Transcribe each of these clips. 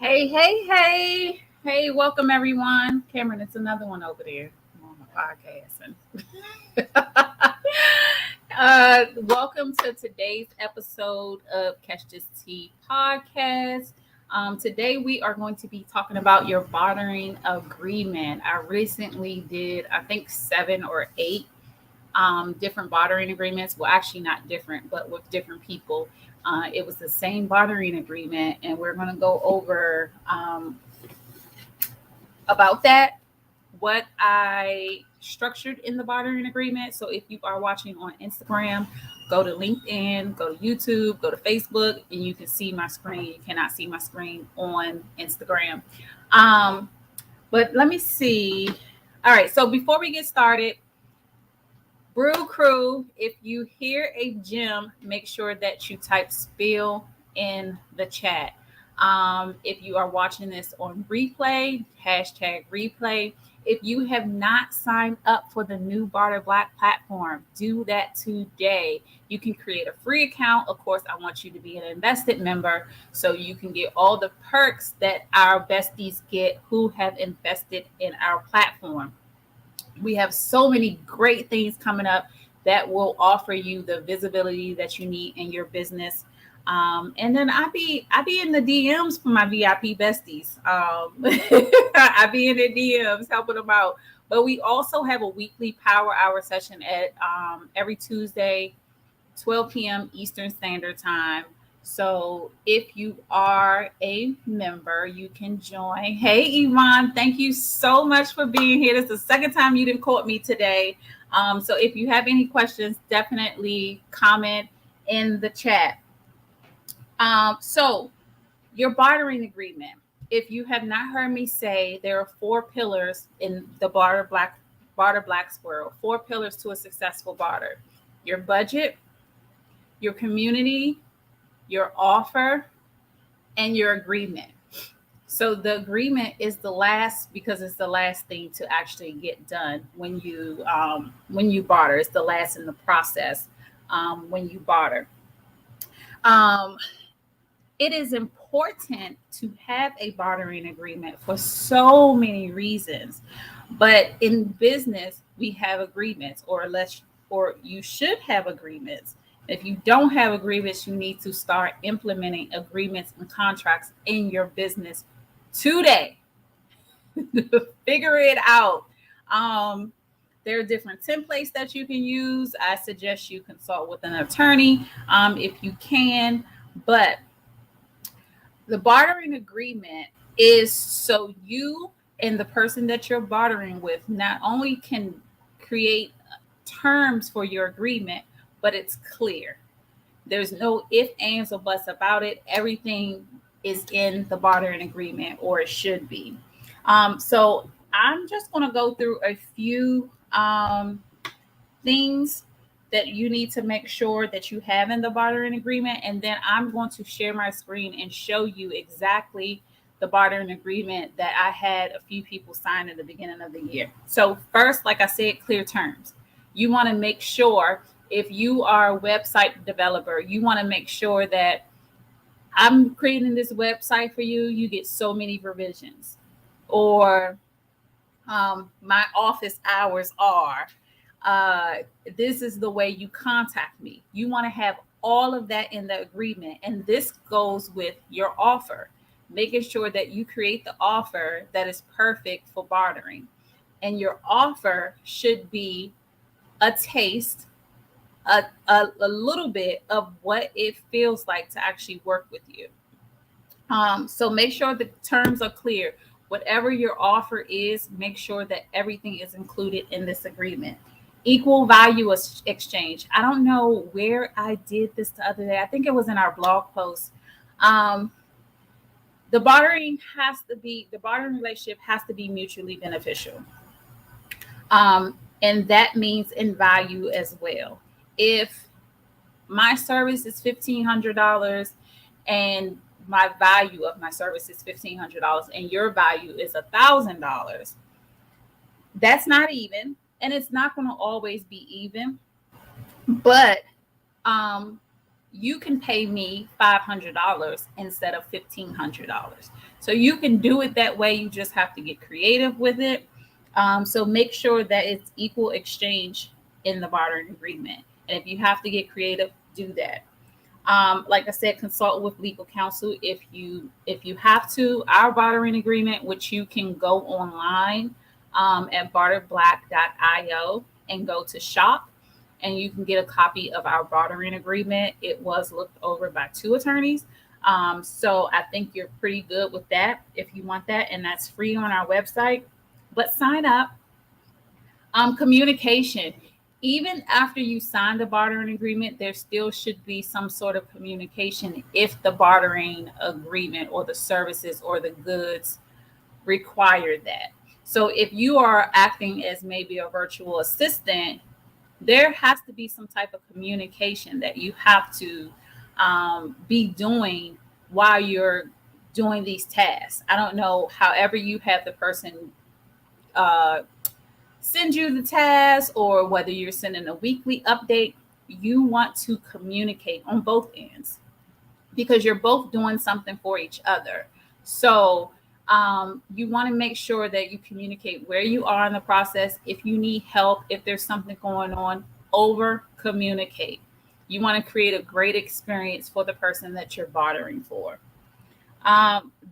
Hey, welcome everyone. Cameron, it's another one over there. I'm on the podcast. Welcome to today's episode of Catch This Tea podcast. Today we are going to be talking about your bartering agreement. I recently did, I think, 7 or 8 different bartering agreements. Well, actually, not different, but with different people. It was the same bartering agreement, and we're going to go over about that, what I structured in the bartering agreement. So if you are watching on Instagram, go to LinkedIn, go to YouTube, go to Facebook, and you can see my screen. You cannot see my screen on Instagram. But let me see. All right. So before we get started, Brew Crew, if you hear a gem, make sure that you type spill in the chat. If you are watching this on replay, hashtag replay. If you have not signed up for the new Barter Black platform, do that today. You can create a free account. Of course, I want you to be an invested member so you can get all the perks that our besties get who have invested in our platform. We have so many great things coming up that will offer you the visibility that you need in your business. And then I be in the DMs for my VIP besties. I be in the DMs helping them out. But we also have a weekly power hour session at every Tuesday, 12 p.m. Eastern Standard Time. So if you are a member, you can join. Hey, Yvonne, thank you so much for being here. This is the second time you didn't caught me today. So if you have any questions, definitely comment in the chat. So your bartering agreement. If you have not heard me say, there are 4 pillars in the Barter Black Squirrel. 4 pillars to a successful barter: your budget, your community, your offer, and your agreement. So the agreement is the last because it's the last thing to actually get done when you barter. It's the last in the process when you barter. Um, it is important to have a bartering agreement for so many reasons, but in business we have agreements, or you should have agreements. If you don't have agreements, you need to start implementing agreements and contracts in your business today. Figure it out. There are different templates that you can use. I suggest you consult with an attorney if you can, but the bartering agreement is so you and the person that you're bartering with not only can create terms for your agreement, but it's clear. There's no if, ands, or buts about it. Everything is in the bartering agreement, or it should be. So I'm just going to go through a few things that you need to make sure that you have in the bartering agreement. And then I'm going to share my screen and show you exactly the bartering agreement that I had a few people sign at the beginning of the year. So first, like I said, clear terms. You want to make sure, if you are a website developer, you want to make sure that I'm creating this website for you. You get so many revisions, or my office hours are. This is the way you contact me. You want to have all of that in the agreement. And this goes with your offer, making sure that you create the offer that is perfect for bartering. And your offer should be a taste, a little bit of what it feels like to actually work with you. So make sure the terms are clear. Whatever your offer is, make sure that everything is included in this agreement. Equal value exchange. I don't know where I did this the other day. I think it was in our blog post. The bartering relationship has to be mutually beneficial. And that means in value as well. If my service is $1,500 and my value of my service is $1,500 and your value is $1,000, that's not even, and it's not going to always be even. But you can pay me $500 instead of $1,500. So you can do it that way. You just have to get creative with it. So make sure that it's equal exchange in the bartering agreement. And if you have to get creative, do that. Like I said, consult with legal counsel if you have to. Our bartering agreement, which you can go online at barterblack.io and go to shop, and you can get a copy of our bartering agreement. It was looked over by 2 attorneys. So I think you're pretty good with that if you want that, and that's free on our website. But sign up. Communication. Even after you sign the bartering agreement, there still should be some sort of communication if the bartering agreement or the services or the goods require that. So if you are acting as maybe a virtual assistant, there has to be some type of communication that you have to be doing while you're doing these tasks. I don't know, however you have the person send you the task, or whether you're sending a weekly update, you want to communicate on both ends because you're both doing something for each other. So you want to make sure that you communicate where you are in the process. If you need help, if there's something going on, over communicate. You want to create a great experience for the person that you're bartering for.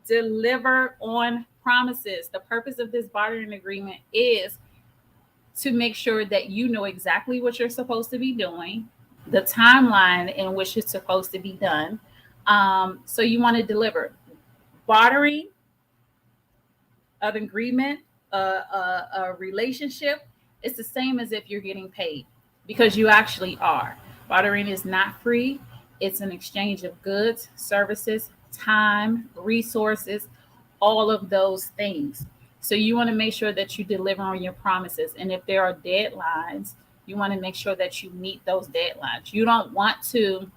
Deliver on promises. The purpose of this bartering agreement is to make sure that you know exactly what you're supposed to be doing, the timeline in which it's supposed to be done. So you want to deliver. Bartering, an agreement, a relationship, it's the same as if you're getting paid, because you actually are. Bartering is not free. It's an exchange of goods, services, time, resources, all of those things. So you want to make sure that you deliver on your promises. And if there are deadlines, you want to make sure that you meet those deadlines. You don't want to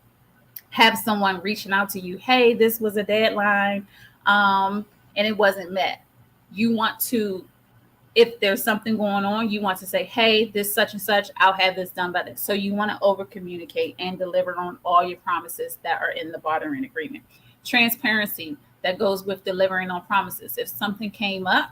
have someone reaching out to you, hey, this was a deadline, and it wasn't met. You want to, if there's something going on, you want to say, hey, this such and such, I'll have this done by this. So you want to over communicate and deliver on all your promises that are in the bartering agreement. Transparency, that goes with delivering on promises. If something came up,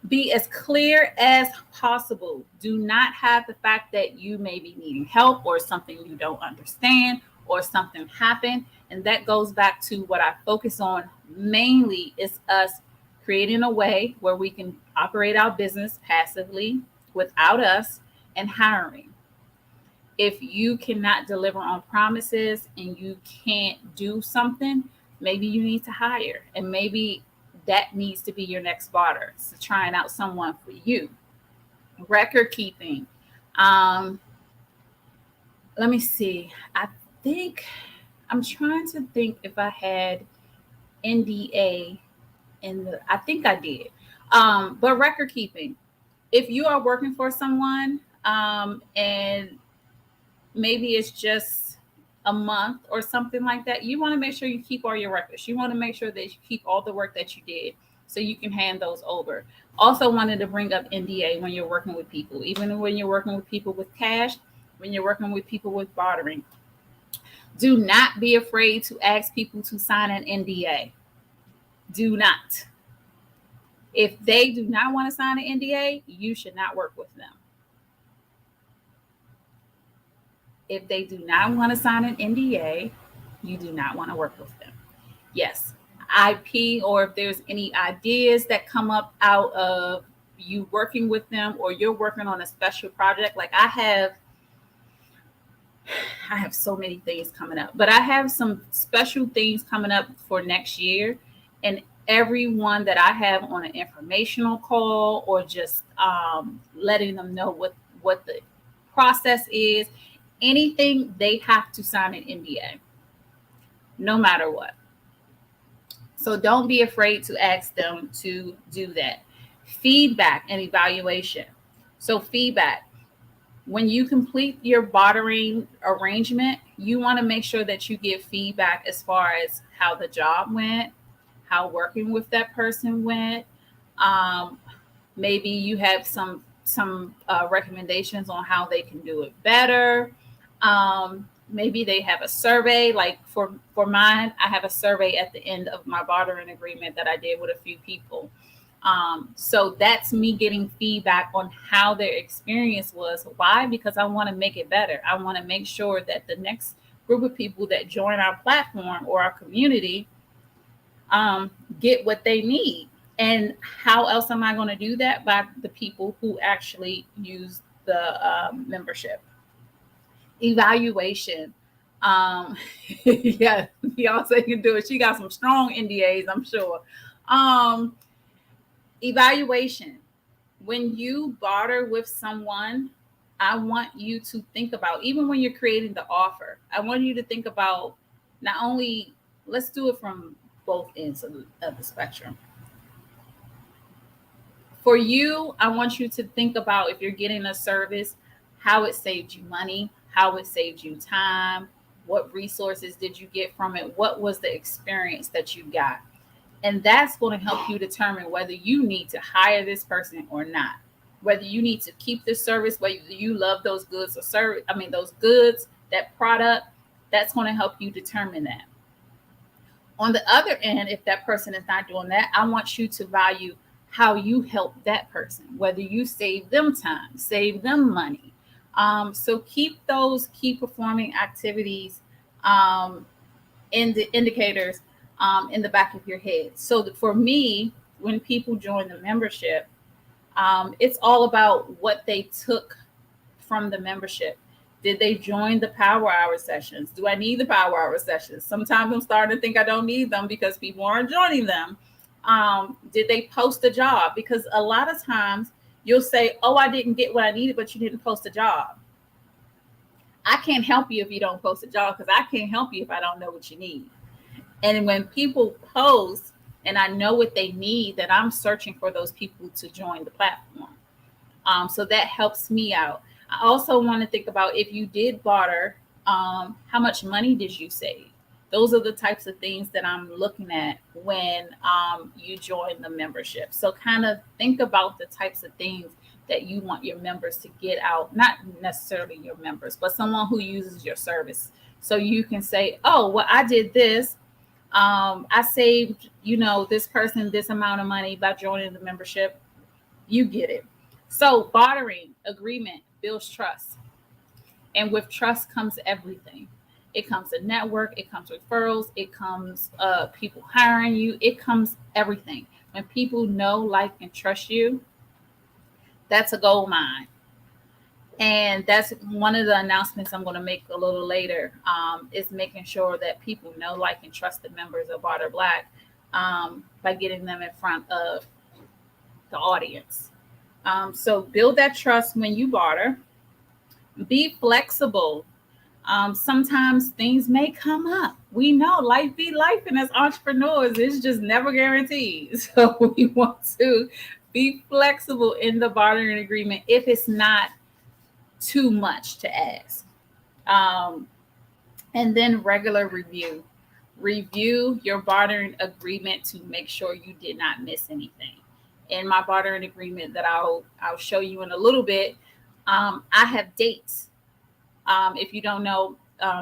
be as clear as possible. Do not have the fact that you may be needing help or something you don't understand or something happened. And that goes back to what I focus on mainly, is us creating a way where we can operate our business passively without us, and hiring. If you cannot deliver on promises and you can't do something, maybe you need to hire, and maybe that needs to be your next barter. So trying out someone for you. Record keeping. Let me see. I'm trying to think if I had NDA I think I did. But record keeping. If you are working for someone, and maybe it's just a month or something like that, you want to make sure you keep all your records. You want to make sure that you keep all the work that you did so you can hand those over. Also wanted to bring up NDA when you're working with people, even when you're working with people with cash, when you're working with people with bartering. Do not be afraid to ask people to sign an NDA. Do not. If they do not want to sign an NDA, you should not work with them. If they do not want to sign an NDA, you do not want to work with them. Yes, IP, or if there's any ideas that come up out of you working with them, or you're working on a special project. Like I have so many things coming up, but I have some special things coming up for next year. And everyone that I have on an informational call, or just letting them know what the process is, anything, they have to sign an NDA, no matter what. So don't be afraid to ask them to do that. Feedback and evaluation. So feedback. When you complete your bartering arrangement, you want to make sure that you give feedback as far as how the job went, how working with that person went. Maybe you have some recommendations on how they can do it better. Maybe they have a survey. Like for mine, I have a survey at the end of my bartering agreement that I did with a few people. So that's me getting feedback on how their experience was. Why? Because I want to make it better. I want to make sure that the next group of people that join our platform or our community get what they need. And how else am I going to do that? By the people who actually use the membership. Evaluation. Yeah, Beyonce can do it. She got some strong NDAs, I'm sure. Evaluation. When you barter with someone, I want you to think about, even when you're creating the offer, I want you to think about not only, let's do it from both ends of the spectrum. For you, I want you to think about, if you're getting a service, how it saved you money, how it saved you time, what resources did you get from it, what was the experience that you got. And that's going to help you determine whether you need to hire this person or not, whether you need to keep this service, whether you love those goods or service. I mean, those goods, that product, that's going to help you determine that. On the other end, if that person is not doing that, I want you to value how you help that person, whether you save them time, save them money. So keep those key performing activities in the indicators in the back of your head. So for me, when people join the membership, it's all about what they took from the membership. Did they join the power hour sessions? Do I need the power hour sessions? Sometimes I'm starting to think I don't need them because people aren't joining them. Did they post a job? Because a lot of times you'll say, oh, I didn't get what I needed, but you didn't post a job. I can't help you if you don't post a job, because I can't help you if I don't know what you need. And when people post and I know what they need, then I'm searching for those people to join the platform. So that helps me out. I also want to think about, if you did barter, how much money did you save? Those are the types of things that I'm looking at when you join the membership. So kind of think about the types of things that you want your members to get out, not necessarily your members, but someone who uses your service. So you can say, oh, well, I did this. I saved, this person this amount of money by joining the membership. You get it. So bartering agreement builds trust. And with trust comes everything. It comes a network, it comes referrals, it comes people hiring you, it comes everything. When people know, like, and trust you, that's a gold mine. And that's one of the announcements I'm going to make a little later, is making sure that people know, like, and trust the members of Barter Black by getting them in front of the audience. So build that trust when you barter. Be flexible. Sometimes things may come up. We know life be life, and as entrepreneurs, it's just never guaranteed. So we want to be flexible in the bartering agreement if it's not too much to ask. And then regular review. Review your bartering agreement to make sure you did not miss anything. In my bartering agreement that I'll show you in a little bit, I have dates. If you don't know,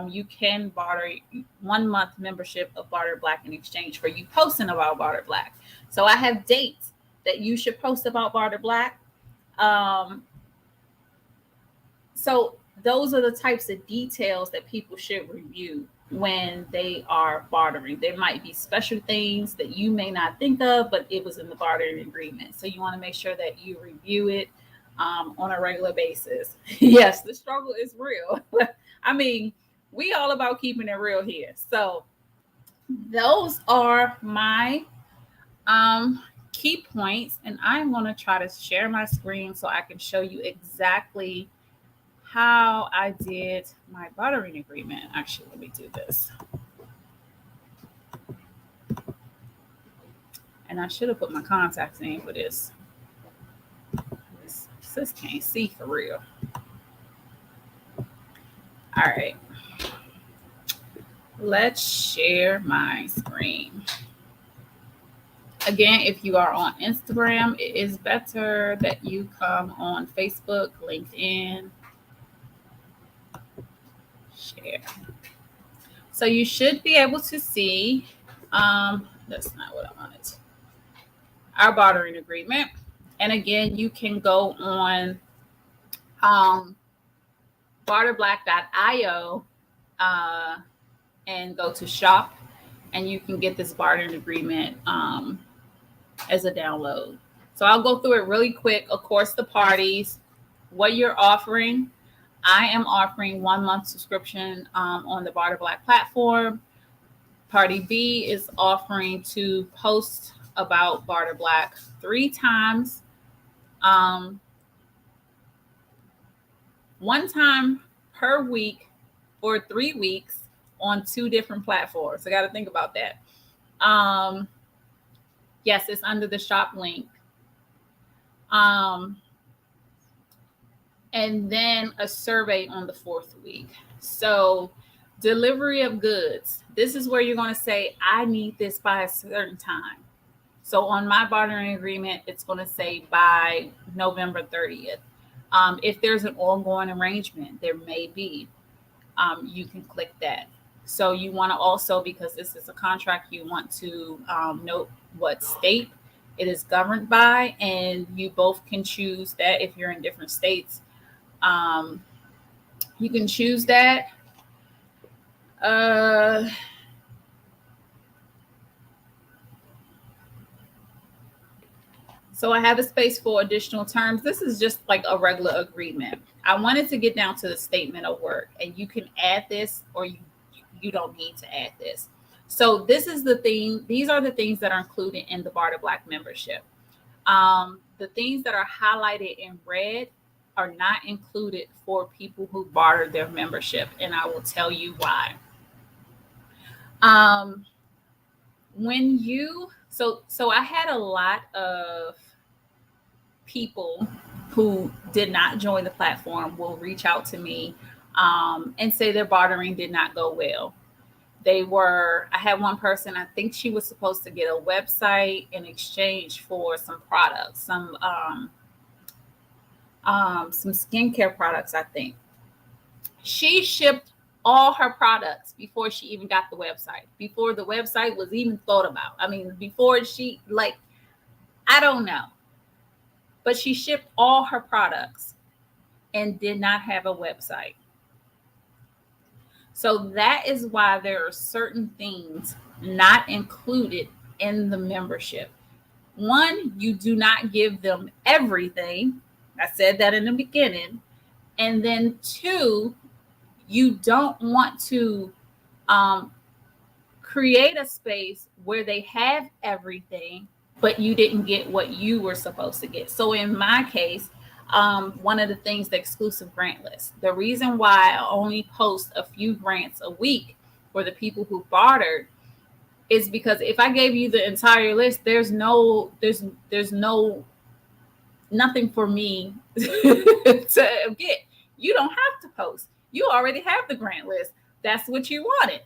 you can barter 1 month membership of Barter Black in exchange for you posting about Barter Black. So I have dates that you should post about Barter Black. So those are the types of details that people should review when they are bartering. There might be special things that you may not think of, but it was in the bartering agreement. So you want to make sure that you review it on a regular basis. Yes, the struggle is real. I mean, we all about keeping it real here. So those are my key points, and I'm going to try to share my screen so I can show you exactly how I did my bartering agreement. Actually, let me do this. And I should have put my contacts in for this. Sis can't see for real. All right. Let's share my screen. Again, if you are on Instagram, it is better that you come on Facebook, LinkedIn. share. So you should be able to see, that's not what I wanted, our bartering agreement. And again, you can go on barterblack.io and go to shop, and you can get this bartering agreement as a download. So I'll go through it really quick. Of course, the parties, what you're offering. I am offering 1 month subscription on the Barter Black platform. Party B is offering to post about Barter Black 3 times. 1 time per week for 3 weeks on 2 different platforms. I got to think about that. Yes, it's under the shop link. And then a survey on the 4th week. So delivery of goods. This is where you're going to say, I need this by a certain time. So on my bartering agreement, it's going to say by November 30th. If there's an ongoing arrangement, there may be, you can click that. So you want to also, because this is a contract, you want to note what state it is governed by, and you both can choose that if you're in different states. You can choose that. So I have a space for additional terms. This is just like a regular agreement. I wanted to get down to the statement of work, and you can add this or you don't need to add this. So this is the thing. These are the things that are included in the Barter Black membership. The things that are highlighted in red are not included for people who barter their membership, and I will tell you why. When you so I had a lot of people who did not join the platform will reach out to me and say their bartering did not go well. I had one person, I think she was supposed to get a website in exchange for some products, some skincare products, I think. She shipped all her products before she even got the website, before the website was even thought about. I mean, before she, I don't know. But she shipped all her products and did not have a website. So that is why there are certain things not included in the membership. 1, you do not give them everything. I said that in the beginning. And then 2, you don't want to create a space where they have everything, but you didn't get what you were supposed to get. So in my case, one of the things, the exclusive grant list, the reason why I only post a few grants a week for the people who bartered is because if I gave you the entire list, there's nothing for me to get. You don't have to post. You already have the grant list. That's what you wanted.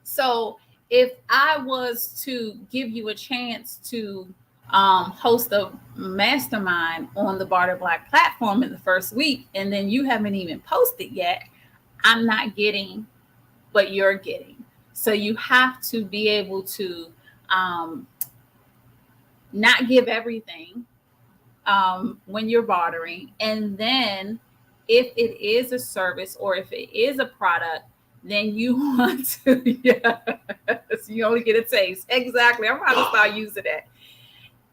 So if I was to give you a chance to host a mastermind on the Barter Black platform in the first week, and then you haven't even posted yet, I'm not getting what you're getting. So you have to be able to not give everything when you're bartering. And then if it is a service or if it is a product, then you want to, yes, you only get a taste. Exactly. I'm about to start using that.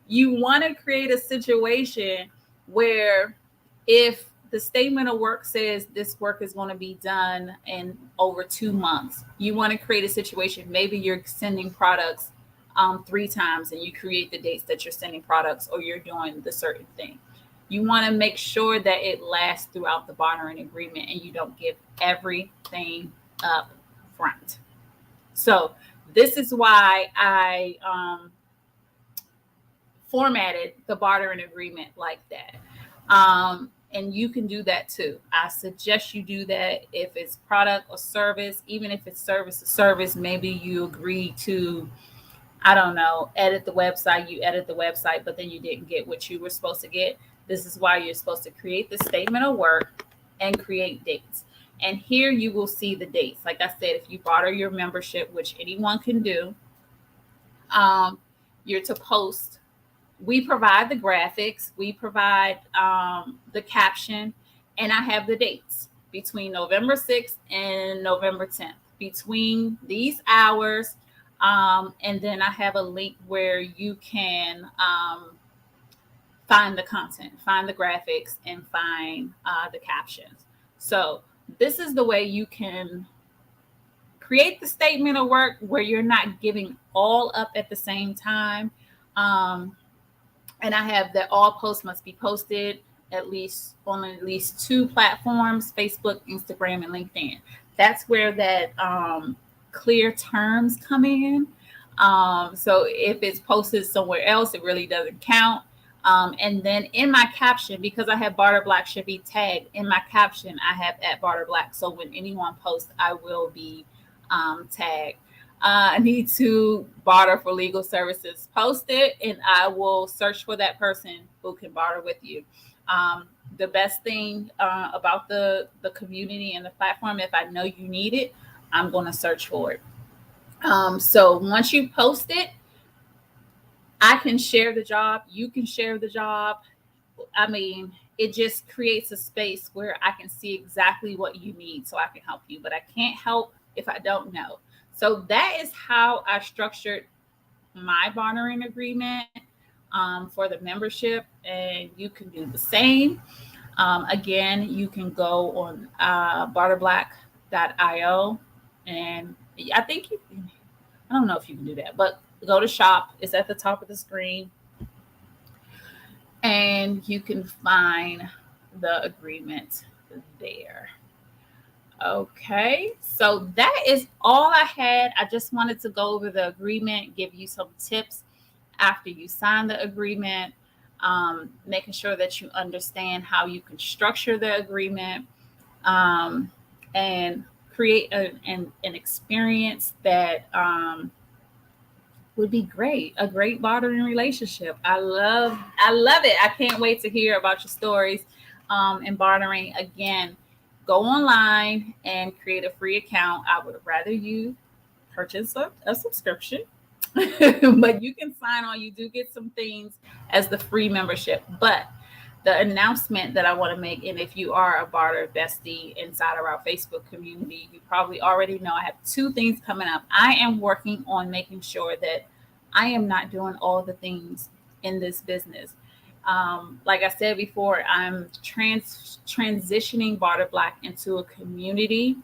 You want to create a situation where if the statement of work says this work is going to be done in over 2 months, you want to create a situation. Maybe you're sending products 3 times and you create the dates that you're sending products, or you're doing the certain thing. You want to make sure that it lasts throughout the bartering agreement and you don't give everything up front. So this is why I formatted the bartering agreement like that. And you can do that too. I suggest you do that if it's product or service. Even if it's service or service, maybe you agree to, I don't know, edit the website. You edit the website, but then you didn't get what you were supposed to get. This is why you're supposed to create the statement of work and create dates. And here you will see the dates. Like I said, if you barter your membership, which anyone can do, you're to post. We provide the graphics, we provide the caption, and I have the dates between November 6th and November 10th. Between these hours, and then I have a link where you can find the content, find the graphics, and find the captions. So this is the way you can create the statement of work where you're not giving all up at the same time. And I have that all posts must be posted at least on at least 2 platforms: Facebook, Instagram, and LinkedIn. That's where that clear terms come in. So if it's posted somewhere else, it really doesn't count. And then in my caption, because I have Barter Black should be tagged in my caption, I have at Barter Black. So when anyone posts, I will be tagged. I need to barter for legal services. Post it, and I will search for that person who can barter with you. The best thing about the community and the platform, if I know you need it, I'm going to search for it. So once you post it, I can share the job. You can share the job. I mean, it just creates a space where I can see exactly what you need so I can help you. But I can't help if I don't know. So that is how I structured my bartering agreement for the membership. And you can do the same. Again, you can go on barterblack.io. And I think I don't know if you can do that, but go to shop. It's at the top of the screen. And you can find the agreement there. Okay, so that is all I had. I just wanted to go over the agreement, give you some tips after you sign the agreement, making sure that you understand how you can structure the agreement, and create an experience that would be great, a great bartering relationship. I love it. I can't wait to hear about your stories in bartering. Again, go online and create a free account. I would rather you purchase a subscription, but you can sign on. You do get some things as the free membership. But the announcement that I want to make, and if you are a Barter bestie inside of our Facebook community, you probably already know I have 2 things coming up. I am working on making sure that I am not doing all the things in this business. Like I said before, I'm transitioning Barter Black into a community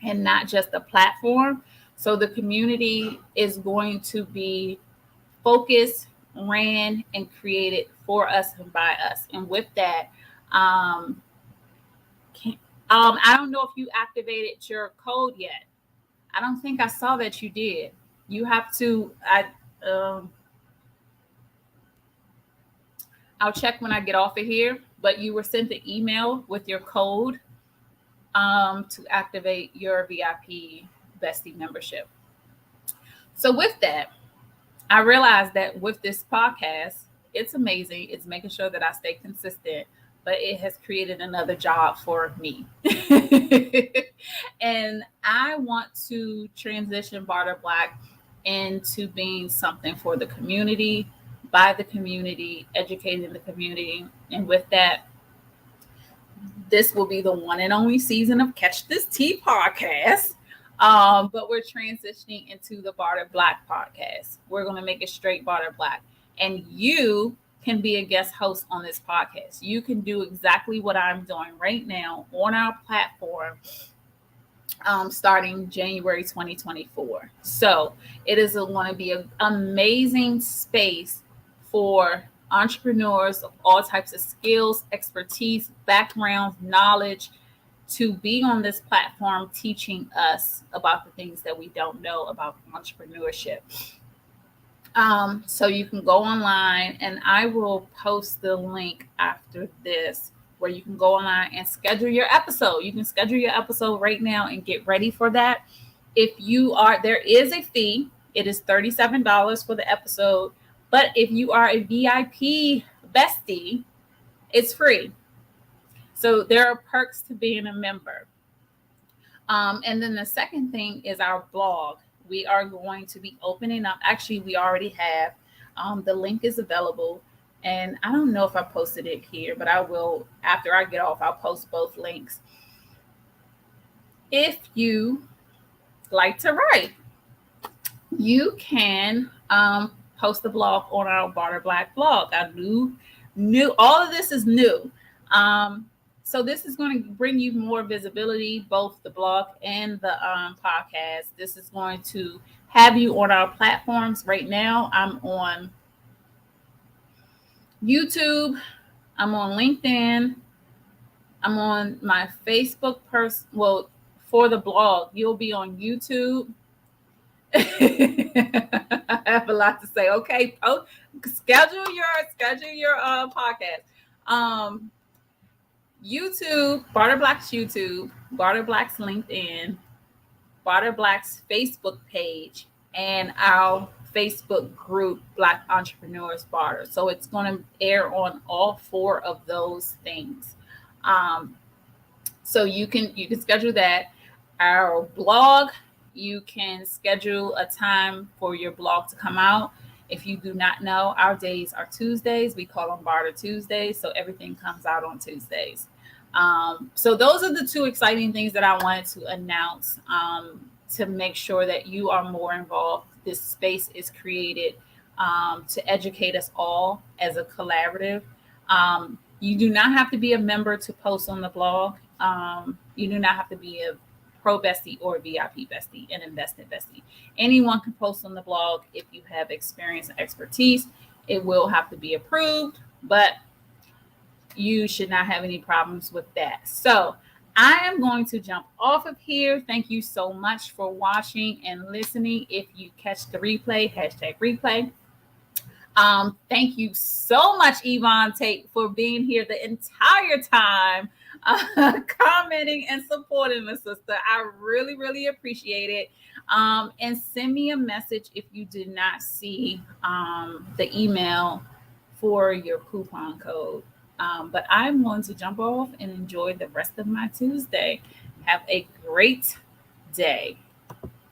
and not just a platform. So the community is going to be focused, ran, and created for us and by us. And with that, I don't know if you activated your code yet. I don't think I saw that you did. You have to. I'll check when I get off of here. But you were sent an email with your code to activate your VIP Bestie membership. So with that, I realized that with this podcast, it's amazing. It's making sure that I stay consistent, but it has created another job for me. And I want to transition Barter Black into being something for the community, by the community, educating the community. And with that, this will be the one and only season of Catch This Tea podcast. But we're transitioning into the Barter Black podcast. We're going to make it straight Barter Black. And you can be a guest host on this podcast. You can do exactly what I'm doing right now on our platform, starting January 2024. So it is going to be an amazing space for entrepreneurs of all types of skills, expertise, backgrounds, knowledge, to be on this platform teaching us about the things that we don't know about entrepreneurship. So you can go online, and I will post the link after this where you can go online and schedule your episode. You can schedule your episode right now and get ready for that. If you are, there is a fee. It is $37 for the episode. But if you are a VIP bestie, it's free. So there are perks to being a member. And then the second thing is our blog. We are going to be opening up. Actually, we already have. The link is available. And I don't know if I posted it here, but I will, after I get off, I'll post both links. If you like to write, you can post a blog on our Barter Black blog. Our new, all of this is new. So this is going to bring you more visibility, both the blog and the podcast. This is going to have you on our platforms. Right now, I'm on YouTube. I'm on LinkedIn. I'm on my Facebook Well, for the blog, you'll be on YouTube. I have a lot to say. Okay, schedule your podcast. YouTube, Barter Black's YouTube, Barter Black's LinkedIn, Barter Black's Facebook page, and our Facebook group, Black Entrepreneurs Barter. So it's going to air on all four of those things. So you can schedule that. Our blog, you can schedule a time for your blog to come out. If you do not know, our days are Tuesdays. We call them Barter Tuesdays. So everything comes out on Tuesdays. So those are the two exciting things that I wanted to announce to make sure that you are more involved. This space is created to educate us all as a collaborative. You do not have to be a member to post on the blog. You do not have to be a Pro Bestie or VIP Bestie, an Invested Bestie. Anyone can post on the blog if you have experience and expertise. It will have to be approved, but you should not have any problems with that. So I am going to jump off of here. Thank you so much for watching and listening. If you catch the replay, #replay. Thank you so much, Yvonne Tate, for being here the entire time, commenting and supporting the sister. I really, really appreciate it. And send me a message if you did not see the email for your coupon code. But I'm going to jump off and enjoy the rest of my Tuesday. Have a great day.